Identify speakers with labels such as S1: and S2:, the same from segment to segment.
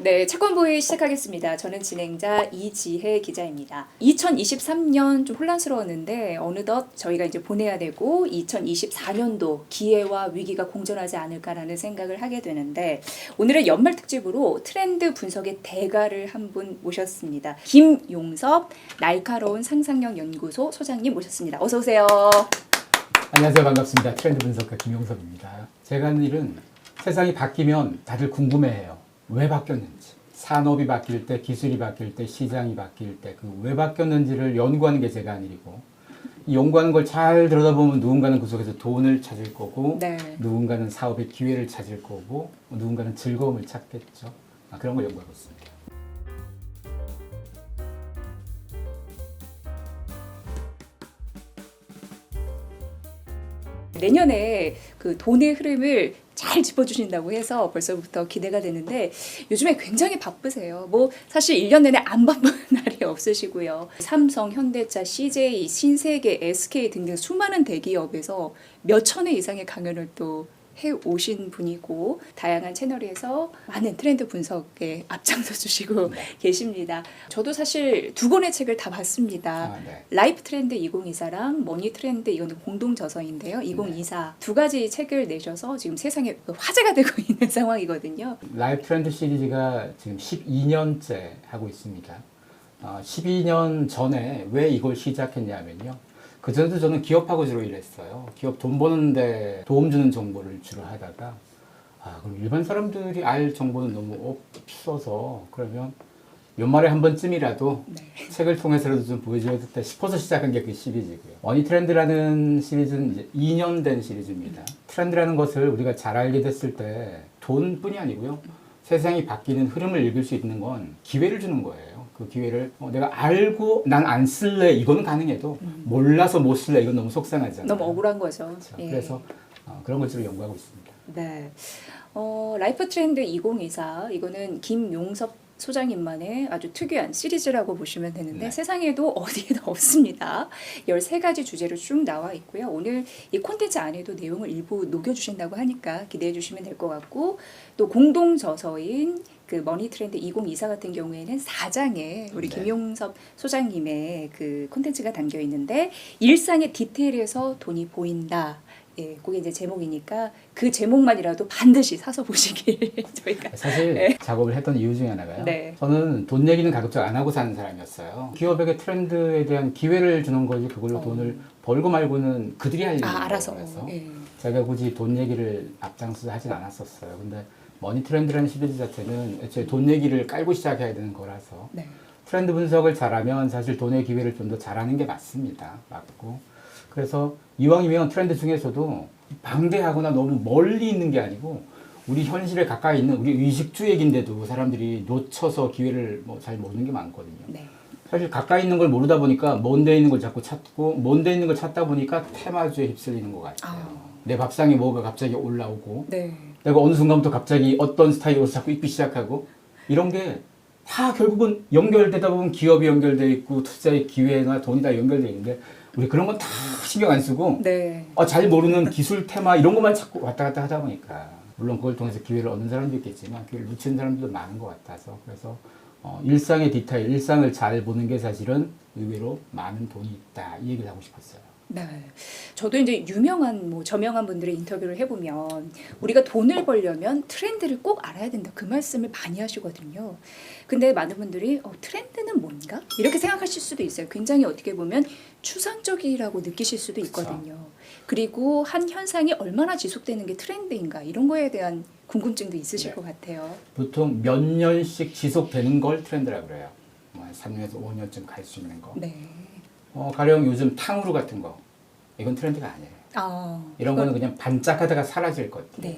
S1: 네, 채권보이 시작하겠습니다. 저는 진행자 이지혜 기자입니다. 2023년 좀 혼란스러웠는데 어느덧 저희가 이제 보내야 되고 2024년도 기회와 위기가 공존하지 않을까라는 생각을 하게 되는데 오늘은 연말 특집으로 트렌드 분석의 대가를 한 분 모셨습니다. 김용섭 날카로운 상상력 연구소 소장님 모셨습니다. 어서 오세요.
S2: 안녕하세요. 반갑습니다. 트렌드 분석가 김용섭입니다. 제가 하는 일은 세상이 바뀌면 다들 궁금해해요. 왜 바뀌었는지. 산업이 바뀔 때, 기술이 바뀔 때, 시장이 바뀔 때 그 왜 바뀌었는지를 연구하는 게 제가 한 일이고 이 연구하는 걸 잘 들여다보면 누군가는 그 속에서 돈을 찾을 거고
S1: 네.
S2: 누군가는 사업의 기회를 찾을 거고 누군가는 즐거움을 찾겠죠. 그런 걸 연구하고 있습니다.
S1: 내년에 그 돈의 흐름을 잘 짚어주신다고 해서 벌써부터 기대가 되는데 요즘에 굉장히 바쁘세요. 뭐 사실 1년 내내 안 바쁜 날이 없으시고요. 삼성, 현대차, CJ, 신세계, SK 등등 수많은 대기업에서 몇 천 회 이상의 강연을 또 해오신 분이고 다양한 채널에서 많은 트렌드 분석에 앞장서 주시고 계십니다. 저도 사실 두 권의 책을 다 봤습니다.
S2: 네.
S1: 라이프 트렌드 2024랑 머니 트렌드 이거는 공동 저서인데요. 2024 두 가지 책을 내셔서 지금 세상에 화제가 되고 있는 상황이거든요.
S2: 라이프 트렌드 시리즈가 지금 12년째 하고 있습니다. 12년 전에 왜 이걸 시작했냐면요. 그전에도 저는 기업하고 주로 일했어요. 기업 돈 버는데 도움 주는 정보를 주로 하다가 그럼 일반 사람들이 알 정보는 너무 없어서 그러면 연말에 한 번쯤이라도 책을 통해서라도 좀 보여줘야겠다 싶어서 시작한 게 그 시리즈고요. 머니 트렌드라는 시리즈는 이제 2년 된 시리즈입니다. 트렌드라는 것을 우리가 잘 알게 됐을 때 돈뿐이 아니고요. 세상이 바뀌는 흐름을 읽을 수 있는 건 기회를 주는 거예요. 그 기회를 내가 알고 난 안 쓸래 이거는 가능해도 몰라서 못 쓸래 이건 너무 속상하잖아요.
S1: 너무 억울한 거죠.
S2: 그렇죠.
S1: 예.
S2: 그래서 그런 걸 주로 연구하고 있습니다.
S1: 네. 라이프 트렌드 2024 이거는 김용섭 소장님만의 아주 특유한 시리즈라고 보시면 되는데 세상에도 어디에도 없습니다. 13가지 주제로 쭉 나와 있고요. 오늘 이 콘텐츠 안에도 내용을 일부 녹여주신다고 하니까 기대해 주시면 될 것 같고 또 공동 저서인 그 머니 트렌드 2024 같은 경우에는 4장에 우리 김용섭 소장님의 그 콘텐츠가 담겨 있는데 일상의 디테일에서 돈이 보인다. 예, 그게 이제 제목이니까 그 제목만이라도 반드시 사서 보시길 저희가
S2: 사실 작업을 했던 이유 중에 하나가요. 저는 돈 얘기는 가급적 안 하고 사는 사람이었어요. 기업에게 트렌드에 대한 기회를 주는 거지 그걸로 돈을 벌고 말고는 그들이 할 일인
S1: 알아서.
S2: 거라서
S1: 예.
S2: 제가 굳이 돈 얘기를 앞장서서 하진 않았었어요. 근데 머니 트렌드라는 시리즈 자체는 애초에 돈 얘기를 깔고 시작해야 되는 거라서 트렌드 분석을 잘하면 사실 돈의 기회를 좀 더 잘하는 게 맞습니다. 맞고 그래서 이왕이면 트렌드 중에서도 방대하거나 너무 멀리 있는 게 아니고 우리 현실에 가까이 있는 우리 의식주 얘기인데도 사람들이 놓쳐서 기회를 잘 모르는 게 많거든요. 사실 가까이 있는 걸 모르다 보니까 먼데 있는 걸 자꾸 찾고 먼데 있는 걸 찾다 보니까 테마주에 휩쓸리는 것 같아요. 내 밥상에 뭐가 갑자기 올라오고 내가 어느 순간부터 갑자기 어떤 스타일로 자꾸 입기 시작하고 이런 게 다 결국은 연결되다 보면 기업이 연결되어 있고 투자의 기회나 돈이 다 연결되어 있는데 우리 그런 건 다 신경 안 쓰고 잘 모르는 기술 테마 이런 것만 자꾸 왔다 갔다 하다 보니까 물론 그걸 통해서 기회를 얻는 사람도 있겠지만 기회를 놓치는 사람들도 많은 것 같아서 그래서 일상의 디테일, 일상을 잘 보는 게 사실은 의외로 많은 돈이 있다 이 얘기를 하고 싶었어요.
S1: 네. 저도 이제 유명한 저명한 분들의 인터뷰를 해보면 우리가 돈을 벌려면 트렌드를 꼭 알아야 된다 그 말씀을 많이 하시거든요. 근데 많은 분들이 트렌드는 뭔가? 이렇게 생각하실 수도 있어요. 굉장히 어떻게 보면 추상적이라고 느끼실 수도 있거든요. 그리고 한 현상이 얼마나 지속되는 게 트렌드인가 이런 거에 대한 궁금증도 있으실 것 같아요.
S2: 보통 몇 년씩 지속되는 걸 트렌드라고 그래요. 3년에서 5년쯤 갈 수 있는 거. 가령 요즘 탕후루 같은 거 이건 트렌드가 아니에요. 이런 거는 그냥 반짝하다가 사라질 것들.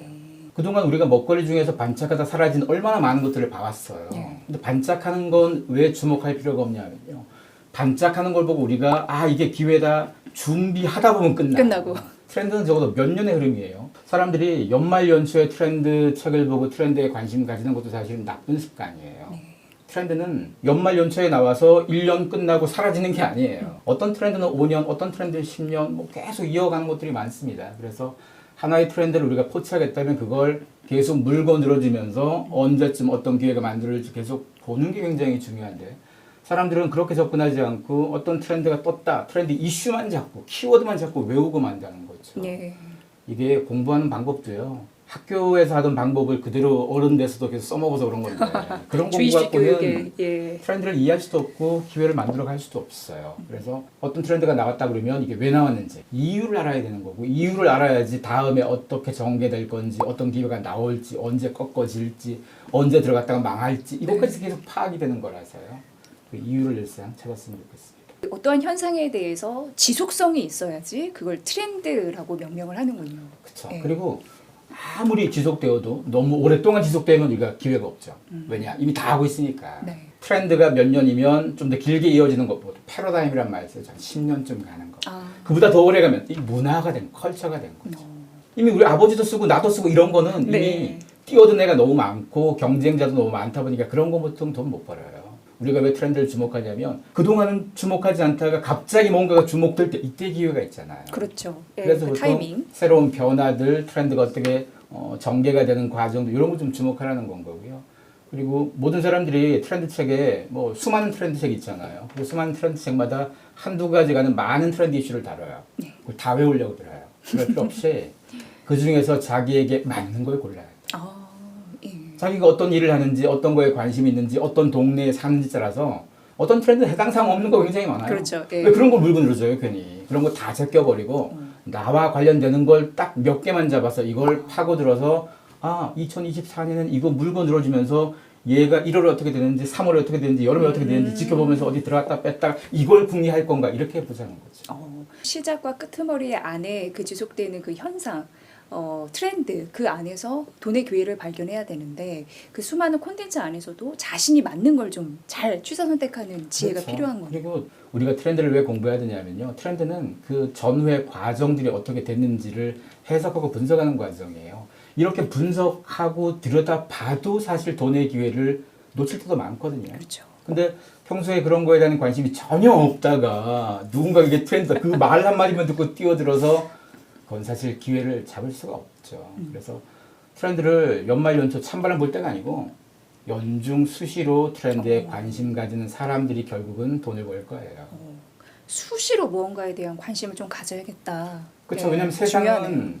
S2: 그동안 우리가 먹거리 중에서 반짝하다 사라진 얼마나 많은 것들을 봐왔어요. 근데 반짝하는 건 왜 주목할 필요가 없냐면요. 반짝하는 걸 보고 우리가 이게 기회다 준비하다 보면 끝나고. 트렌드는 적어도 몇 년의 흐름이에요. 사람들이 연말 연초에 트렌드 책을 보고 트렌드에 관심 가지는 것도 사실은 나쁜 습관이에요. 트렌드는 연말 연초에 나와서 1년 끝나고 사라지는 게 아니에요. 어떤 트렌드는 5년, 어떤 트렌드는 10년 계속 이어가는 것들이 많습니다. 그래서 하나의 트렌드를 우리가 포착했다면 그걸 계속 물고 늘어지면서 언제쯤 어떤 기회가 만들어질지 계속 보는 게 굉장히 중요한데 사람들은 그렇게 접근하지 않고 어떤 트렌드가 떴다. 트렌드 이슈만 잡고 키워드만 잡고 외우고 만다는 거죠.
S1: 네.
S2: 이게 공부하는 방법도요. 학교에서 하던 방법을 그대로 어른 돼서도 계속 써먹어서 그런 건데 그런 공부
S1: 주의식
S2: 갖고는
S1: 교육에 예.
S2: 트렌드를 이해할 수도 없고 기회를 만들어 갈 수도 없어요. 그래서 어떤 트렌드가 나왔다 그러면 이게 왜 나왔는지 이유를 알아야 되는 거고 이유를 알아야지 다음에 어떻게 전개될 건지 어떤 기회가 나올지 언제 꺾어질지 언제 들어갔다가 망할지 이것까지 계속 파악이 되는 거라서요. 그 이유를 일상 찾았으면 좋겠습니다.
S1: 어떠한 현상에 대해서 지속성이 있어야지 그걸 트렌드라고 명명을 하는군요.
S2: 그렇죠.
S1: 네.
S2: 그리고 아무리 지속되어도 너무 오랫동안 지속되면 우리가 기회가 없죠. 왜냐? 이미 다 하고 있으니까.
S1: 네.
S2: 트렌드가 몇 년이면 좀 더 길게 이어지는 것보다 패러다임이란 말이 있어요. 한 10년쯤 가는 거.
S1: 아.
S2: 그보다 더 오래 가면 이 문화가 된 컬처가 된 거죠.
S1: 어.
S2: 이미 우리 아버지도 쓰고 나도 쓰고 이런 거는
S1: 네.
S2: 이미 뛰어든 애가 너무 많고 경쟁자도 너무 많다 보니까 그런 거 보통 돈 못 벌어요. 우리가 왜 트렌드를 주목하냐면 그동안은 주목하지 않다가 갑자기 뭔가가 주목될 때 이때 기회가 있잖아요.
S1: 그렇죠. 예,
S2: 그래서
S1: 그
S2: 보통
S1: 타이밍.
S2: 새로운 변화들, 트렌드가 어떻게 전개가 되는 과정도 이런 거 좀 주목하라는 건 거고요. 그리고 모든 사람들이 트렌드 책에 뭐 수많은 트렌드 책이 있잖아요. 그 수많은 트렌드 책마다 한두 가지 가는 많은 트렌드 이슈를 다뤄요.
S1: 네.
S2: 그걸 다 외우려고 들어요. 그럴 필요 없이 그 중에서 자기에게 맞는 걸 골라요.
S1: 아, 예.
S2: 자기가 어떤 일을 하는지, 어떤 거에 관심이 있는지, 어떤 동네에 사는지 따라서 어떤 트렌드 해당 사항 없는 거 굉장히 많아요.
S1: 그렇죠. 예.
S2: 왜 그런 걸 물고 늘어져요, 괜히. 그런 거 다 제껴버리고 나와 관련되는 걸 딱 몇 개만 잡아서 이걸 파고들어서 아, 2024년에는 이거 물고 늘어지면서 얘가 1월에 어떻게 되는지 3월에 어떻게 되는지 여름에 어떻게 되는지 지켜보면서 어디 들어갔다 뺐다 이걸 궁리할 건가 이렇게 보자는 거죠.
S1: 시작과 끄트머리 안에 그 지속되는 그 현상, 트렌드 그 안에서 돈의 기회를 발견해야 되는데 그 수많은 콘텐츠 안에서도 자신이 맞는 걸 좀 잘 취사 선택하는 지혜가
S2: 그렇죠.
S1: 필요한 거예요.
S2: 그리고 우리가 트렌드를 왜 공부해야 되냐면요. 트렌드는 그 전후의 과정들이 어떻게 됐는지를 해석하고 분석하는 과정이에요. 이렇게 분석하고 들여다봐도 사실 돈의 기회를 놓칠 때도 많거든요.
S1: 그렇죠.
S2: 근데 평소에 그런 거에 대한 관심이 전혀 없다가 누군가 이게 트렌드다. 그 말 한마디만 듣고 뛰어들어서 그건 사실 기회를 잡을 수가 없죠. 그래서 트렌드를 연말 연초 찬바람 볼 때가 아니고 연중 수시로 트렌드에 관심 가지는 사람들이 결국은 돈을 벌 거예요.
S1: 수시로 무언가에 대한 관심을 좀 가져야겠다.
S2: 그렇죠.
S1: 네,
S2: 왜냐하면
S1: 중요하네요.
S2: 세상은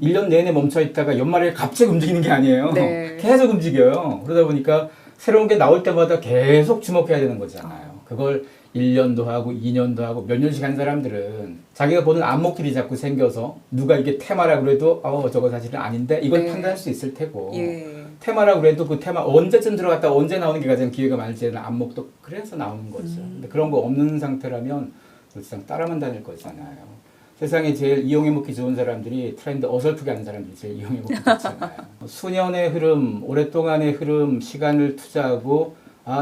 S2: 1년 내내 멈춰 있다가 연말에 갑자기 움직이는 게 아니에요.
S1: 네.
S2: 계속 움직여요. 그러다 보니까 새로운 게 나올 때마다 계속 주목해야 되는 거잖아요. 그걸 1년도 하고 2년도 하고 몇 년씩 한 사람들은 자기가 보는 안목들이 자꾸 생겨서 누가 이게 테마라 그래도 저거 사실은 아닌데 이걸
S1: 네.
S2: 판단할 수 있을 테고
S1: 예.
S2: 테마라 그래도 그 테마 언제쯤 들어갔다 언제 나오는 게 가장 기회가 많을지는 안목도 그래서 나오는 거죠. 근데 그런 거 없는 상태라면 늘상 따라만 다닐 거잖아요. 세상에 제일 이용해 먹기 좋은 사람들이 트렌드 어설프게 하는 사람들이 제일 이용해 먹기 좋잖아요. 수년의 흐름, 오랫동안의 흐름, 시간을 투자하고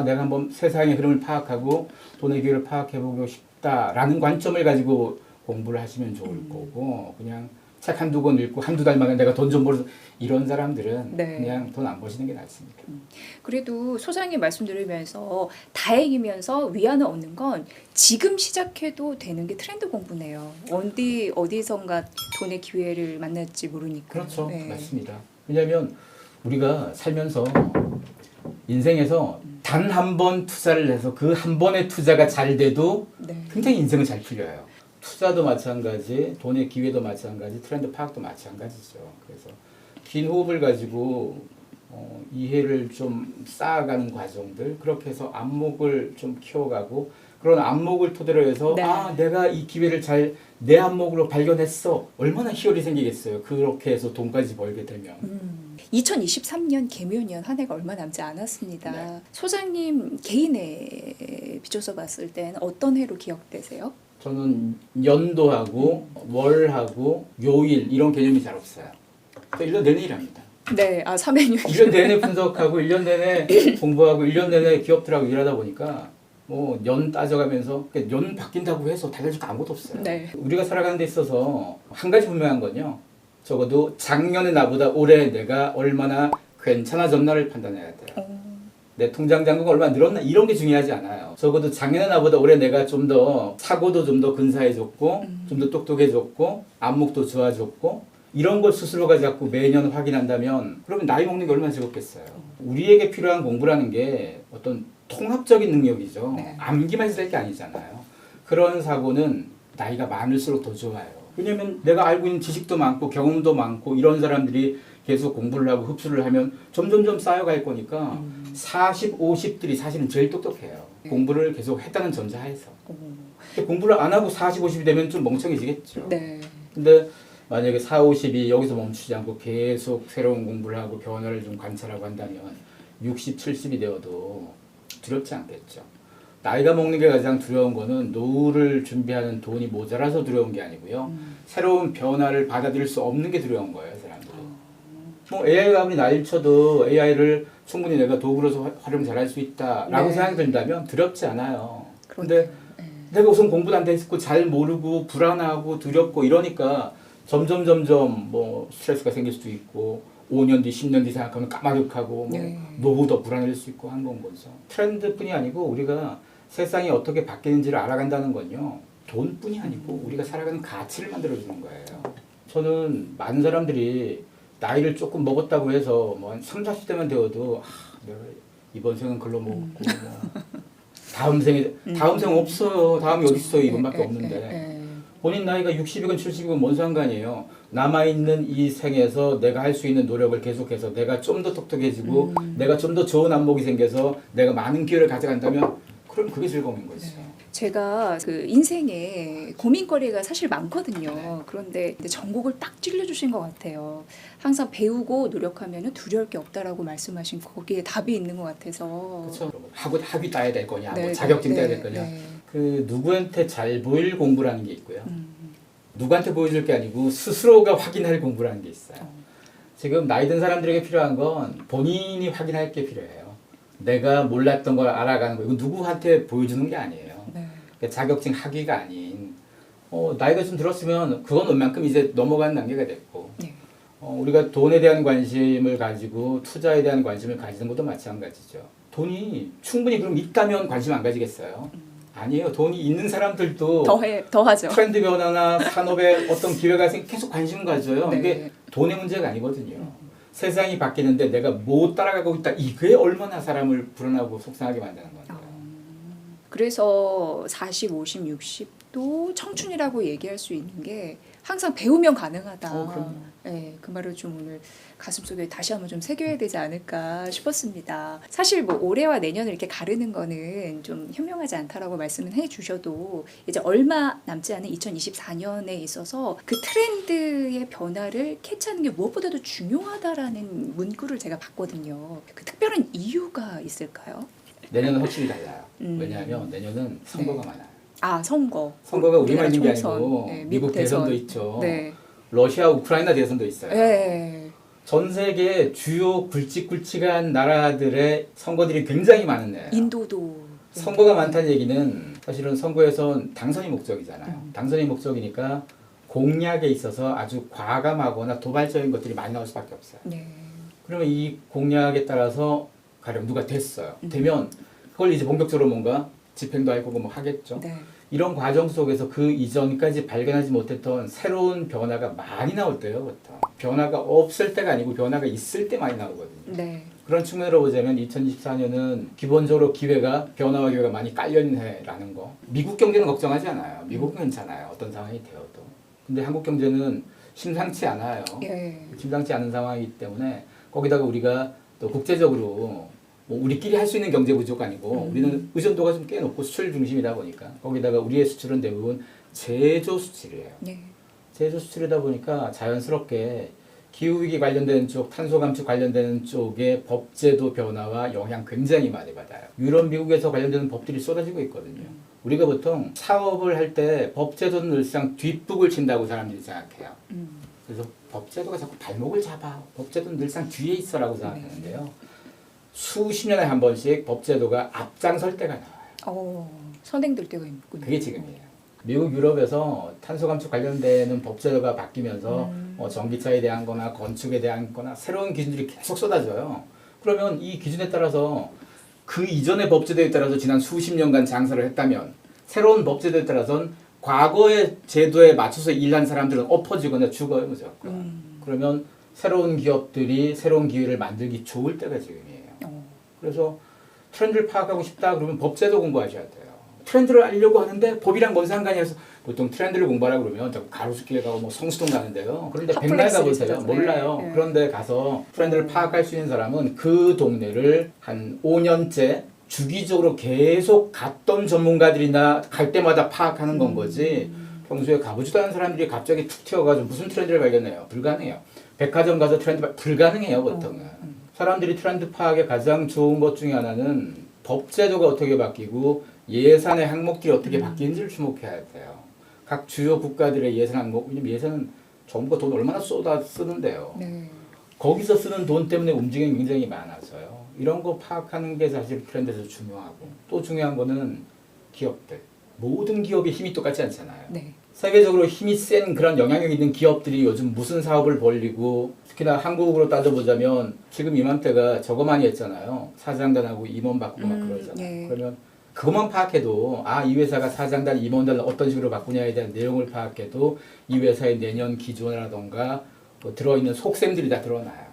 S2: 내가 한번 세상의 흐름을 파악하고 돈의 기회를 파악해보고 싶다라는 관점을 가지고 공부를 하시면 좋을 거고 그냥 책 한두 권 읽고 한두 달 만에 내가 돈 좀 벌어서 이런 사람들은
S1: 네.
S2: 그냥 돈 안 버시는 게 낫습니다.
S1: 그래도 소장님 말씀 들으면서 다행이면서 위안을 얻는 건 지금 시작해도 되는 게 트렌드 공부네요. 어디선가 돈의 기회를 만날지 모르니까.
S2: 그렇죠.
S1: 네.
S2: 맞습니다. 왜냐하면 우리가 살면서 인생에서 단 한 번 투자를 해서 그 한 번의 투자가 잘 돼도
S1: 네.
S2: 굉장히 인생은 잘 풀려요. 투자도 마찬가지, 돈의 기회도 마찬가지, 트렌드 파악도 마찬가지죠. 그래서 긴 호흡을 가지고 이해를 좀 쌓아가는 과정들, 그렇게 해서 안목을 좀 키워가고 그런 안목을 토대로 해서
S1: 네.
S2: 내가 이 기회를 잘 내 안목으로 발견했어. 얼마나 희열이 생기겠어요. 그렇게 해서 돈까지 벌게 되면.
S1: 2023년 개묘년 한 해가 얼마 남지 않았습니다.
S2: 네.
S1: 소장님 개인에 비춰서 봤을 때는 어떤 해로 기억되세요?
S2: 저는 연도하고 월하고 요일 이런 개념이 잘 없어요. 1년 내내 일합니다.
S1: 네, 3회년.
S2: 1년 내내 분석하고 1년 내내 공부하고 1년 내내 기업들하고 일하다 보니까 뭐 연 따져가면서 연 바뀐다고 해서 달라질 거 아무것도 없어요.
S1: 네.
S2: 우리가 살아가는 데 있어서 한 가지 분명한 건요. 적어도 작년의 나보다 올해 내가 얼마나 괜찮아졌나를 판단해야 돼요. 내 통장 잔고가 얼마나 늘었나 이런 게 중요하지 않아요. 적어도 작년의 나보다 올해 내가 좀 더 사고도 좀 더 근사해졌고 좀 더 똑똑해졌고 안목도 좋아졌고 이런 걸 스스로가 자꾸 매년 확인한다면 그러면 나이 먹는 게 얼마나 즐겁겠어요. 우리에게 필요한 공부라는 게 어떤 통합적인 능력이죠.
S1: 네.
S2: 암기만 해서 될 게 아니잖아요. 그런 사고는 나이가 많을수록 더 좋아요. 왜냐면 내가 알고 있는 지식도 많고 경험도 많고 이런 사람들이 계속 공부를 하고 흡수를 하면 점점점 쌓여갈 거니까 40, 50들이 사실은 제일 똑똑해요. 공부를 계속 했다는 전제하에서. 공부를 안 하고 40, 50이 되면 좀 멍청해지겠죠.
S1: 네.
S2: 근데 만약에 4, 50이 여기서 멈추지 않고 계속 새로운 공부를 하고 변화를 좀 관찰하고 한다면 60, 70이 되어도 두렵지 않겠죠. 나이가 먹는 게 가장 두려운 거는 노후를 준비하는 돈이 모자라서 두려운 게 아니고요. 새로운 변화를 받아들일 수 없는 게 두려운 거예요, 사람들이. 뭐 AI가 아무리 나이를 쳐도 AI를 충분히 내가 도구로서 활용 잘할 수 있다라고
S1: 네.
S2: 생각이 든다면 두렵지 않아요.
S1: 그런데
S2: 근데 내가 우선 공부도 안 돼 있고 잘 모르고 불안하고 두렵고 이러니까 점점 뭐 스트레스가 생길 수도 있고 5년 뒤, 10년 뒤 생각하면 까마득하고 뭐
S1: 네.
S2: 노후도 불안해질 수 있고 한 건 거죠. 트렌드뿐이 아니고 우리가 세상이 어떻게 바뀌는지를 알아간다는 건요. 돈뿐이 아니고 우리가 살아가는 가치를 만들어주는 거예요. 저는 많은 사람들이 나이를 조금 먹었다고 해서 뭐 한 3, 40대만 되어도 내가 이번 생은 글로 먹었고 뭐 다음 생 없어요. 다음이 어디 있어요. 이번밖에 없는데. 본인 나이가 60이건 70이건 뭔 상관이에요. 남아있는 이 생에서 내가 할 수 있는 노력을 계속해서 내가 좀 더 똑똑해지고 내가 좀 더 좋은 안목이 생겨서 내가 많은 기회를 가져간다면 그럼 그게 즐거움인 거죠.
S1: 제가 그 인생에 고민거리가 사실 많거든요. 그런데 전곡을 딱 찔러주신 것 같아요. 항상 배우고 노력하면 두려울 게 없다라고 말씀하신 거기에 답이 있는 것 같아서.
S2: 그렇죠. 학위 따야 될 거냐,
S1: 네,
S2: 뭐 자격증
S1: 네,
S2: 따야 될 거냐.
S1: 네.
S2: 그 누구한테 잘 보일 공부라는 게 있고요. 누구한테 보여줄 게 아니고 스스로가 확인할 공부라는 게 있어요. 지금 나이 든 사람들에게 필요한 건 본인이 확인할 게 필요해요. 내가 몰랐던 걸 알아가는 거. 이거 누구한테 보여주는 게 아니에요.
S1: 네.
S2: 그러니까 자격증 학위가 아닌 나이가 좀 들었으면 그건 웬만큼 이제 넘어가는 단계가 됐고
S1: 네.
S2: 우리가 돈에 대한 관심을 가지고 투자에 대한 관심을 가지는 것도 마찬가지죠. 돈이 충분히 그럼 있다면 관심 안 가지겠어요? 아니에요. 돈이 있는 사람들도
S1: 더하죠.
S2: 트렌드 변화나 산업의 어떤 기회가 생기면 계속 관심을 가져요.
S1: 네.
S2: 이게 돈의 문제가 아니거든요. 세상이 바뀌는데 내가 못 따라가고 있다. 이게 얼마나 사람을 불안하고 속상하게 만드는 건가요?
S1: 그래서 40, 50, 60도 청춘이라고 얘기할 수 있는 게 항상 배우면 가능하다.
S2: 그럼요.
S1: 네, 그 말을 좀 오늘 가슴속에 다시 한번 좀 새겨야 되지 않을까 싶었습니다. 사실 뭐 올해와 내년을 이렇게 가르는 거는 좀 현명하지 않다라고 말씀을 해주셔도 이제 얼마 남지 않은 2024년에 있어서 그 트렌드의 변화를 캐치하는 게 무엇보다도 중요하다라는 문구를 제가 봤거든요. 그 특별한 이유가 있을까요?
S2: 내년은 확실히 달라요. 왜냐하면 내년은 선거가
S1: 네.
S2: 많아요.
S1: 아,
S2: 선거가 우리만 있는 게
S1: 총선,
S2: 아니고
S1: 네,
S2: 미국 대선도 있죠.
S1: 네.
S2: 러시아, 우크라이나 대선도 있어요.
S1: 네.
S2: 전 세계 주요 굵직굵직한 나라들의 선거들이 굉장히 많은 데예요.
S1: 인도도
S2: 선거가 많다는 얘기는 사실은 선거에선 당선이 목적이잖아요. 당선이 목적이니까 공약에 있어서 아주 과감하거나 도발적인 것들이 많이 나올 수밖에 없어요.
S1: 네.
S2: 그러면 이 공약에 따라서 가령 누가 됐어요. 되면 그걸 이제 본격적으로 뭔가 집행도 할 거고 뭐 하겠죠.
S1: 네.
S2: 이런 과정 속에서 그 이전까지 발견하지 못했던 새로운 변화가 많이 나올 때요. 부터. 변화가 없을 때가 아니고 변화가 있을 때 많이 나오거든요.
S1: 네.
S2: 그런 측면으로 보자면 2024년은 기본적으로 변화와 기회가 많이 깔려있는 해라는 거. 미국 경제는 걱정하지 않아요. 미국은 괜찮아요. 어떤 상황이 되어도. 근데 한국 경제는 심상치 않아요.
S1: 예.
S2: 심상치 않은 상황이기 때문에 거기다가 우리가 또 국제적으로 뭐 우리끼리 할 수 있는 경제 구조가 아니고 우리는 의존도가 좀 꽤 높고 수출 중심이다 보니까 거기다가 우리의 수출은 대부분 제조 수출이에요.
S1: 네.
S2: 제조 수출이다 보니까 자연스럽게 기후위기 관련된 쪽, 탄소 감축 관련되는 쪽의 법제도 변화와 영향 굉장히 많이 받아요. 유럽, 미국에서 관련되는 법들이 쏟아지고 있거든요. 우리가 보통 사업을 할 때 법제도는 늘상 뒷북을 친다고 사람들이 생각해요. 그래서 법제도가 자꾸 발목을 잡아. 법제도는 늘상 뒤에 있어라고 생각하는데요. 수십 년에 한 번씩 법제도가 앞장설 때가 나와요.
S1: 선행될 때가 있군요.
S2: 그게 지금이에요. 미국, 유럽에서 탄소 감축 관련되는 법제도가 바뀌면서 전기차에 대한 거나 건축에 대한 거나 새로운 기준들이 계속 쏟아져요. 그러면 이 기준에 따라서 그 이전의 법제도에 따라서 지난 수십 년간 장사를 했다면 새로운 법제도에 따라서는 과거의 제도에 맞춰서 일한 사람들은 엎어지거나 죽어요, 무조건. 그러면 새로운 기업들이 새로운 기회를 만들기 좋을 때가 지금이에요. 그래서 트렌드를 파악하고 싶다 그러면 법제도 공부하셔야 돼요. 트렌드를 알려고 하는데 법이랑 뭔 상관이 해서 보통 트렌드를 공부하라 그러면 가로수길 가고 뭐 성수동 가는데요. 그런데 백날 가보세요. 몰라요.
S1: 네.
S2: 그런데 가서 트렌드를 파악할 수 있는 사람은 그 동네를 한 5년째 주기적으로 계속 갔던 전문가들이나 갈 때마다 파악하는 건 거지. 평소에 가보지도 않은 사람들이 갑자기 툭 튀어가지고 무슨 트렌드를 발견해요. 불가능해요. 백화점 가서 불가능해요, 보통은. 사람들이 트렌드 파악에 가장 좋은 것 중에 하나는 법제도가 어떻게 바뀌고 예산의 항목들이 어떻게 바뀌는지를 주목해야 돼요. 각 주요 국가들의 예산 항목, 왜냐면 예산은 정부가 돈 얼마나 쏟아 쓰는데요.
S1: 네.
S2: 거기서 쓰는 돈 때문에 움직임이 굉장히 많아서요. 이런 거 파악하는 게 사실 트렌드에서 중요하고 또 중요한 거는 기업들. 모든 기업이 힘이 똑같지 않잖아요.
S1: 네.
S2: 세계적으로 힘이 센 그런 영향력 있는 기업들이 요즘 무슨 사업을 벌리고 특히나 한국으로 따져보자면 지금 이맘때가 저거 많이 했잖아요. 사장단하고 임원 바꾸고 막 그러잖아요.
S1: 네.
S2: 그러면 그것만 파악해도 이 회사가 사장단, 임원단을 어떤 식으로 바꾸냐에 대한 내용을 파악해도 이 회사의 내년 기조라던가 뭐 들어있는 속셈들이 다 드러나요.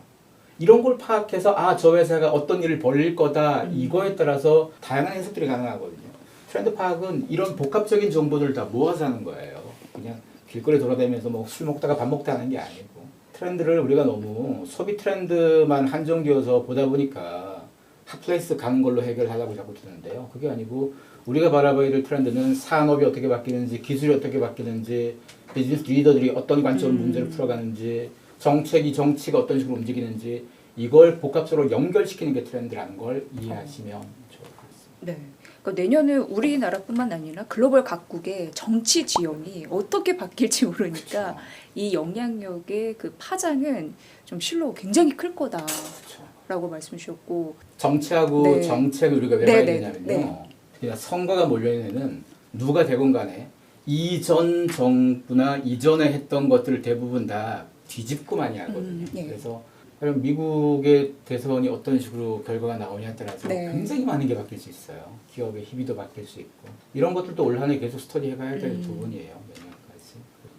S2: 이런 걸 파악해서 저 회사가 어떤 일을 벌릴 거다 이거에 따라서 다양한 해석들이 가능하거든요. 트렌드 파악은 이런 복합적인 정보들을 다 모아서 하는 거예요. 그냥 길거리 돌아다니면서 뭐 술 먹다가 밥 먹다 하는 게 아니고 트렌드를 우리가 너무 소비 트렌드만 한정되어서 보다 보니까 핫플레이스 가는 걸로 해결하려고 자꾸 드는데요. 그게 아니고 우리가 바라봐야 될 트렌드는 산업이 어떻게 바뀌는지, 기술이 어떻게 바뀌는지, 비즈니스 리더들이 어떤 관점 문제를 풀어가는지, 정치가 어떤 식으로 움직이는지 이걸 복합적으로 연결시키는 게 트렌드라는 걸 이해하시면 좋을 것 같습니다.
S1: 네. 그러니까 내년에 우리나라뿐만 아니라 글로벌 각국의 정치 지형이 어떻게 바뀔지 모르니까
S2: 그렇죠.
S1: 이 영향력의 그 파장은 좀 실로 굉장히 클 거다라고 말씀 주셨고
S2: 정치하고
S1: 네.
S2: 정책을 우리가 왜
S1: 네,
S2: 봐야
S1: 네,
S2: 되냐면요.
S1: 네.
S2: 그냥 선거가 몰려있는 애는 누가 되건 간에 이전 정부나 이전에 했던 것들을 대부분 다 뒤집고 많이 하거든요.
S1: 네.
S2: 그래서 그럼 미국의 대선이 어떤 식으로 결과가 나오냐에 따라서
S1: 네.
S2: 굉장히 많은 게 바뀔 수 있어요. 기업의 희비도 바뀔 수 있고 이런 것들도 올 한해 계속 스터디해가야 될 부분이에요. 내년까지.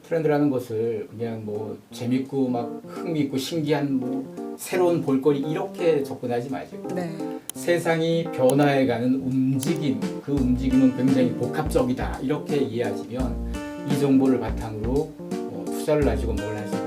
S2: 트렌드라는 것을 그냥 뭐 재밌고 막 흥미있고 신기한 뭐 새로운 볼거리 이렇게 접근하지 마시고
S1: 네.
S2: 세상이 변화해가는 움직임, 그 움직임은 굉장히 복합적이다 이렇게 이해하시면 이 정보를 바탕으로 투자를 하시고 뭘 하시고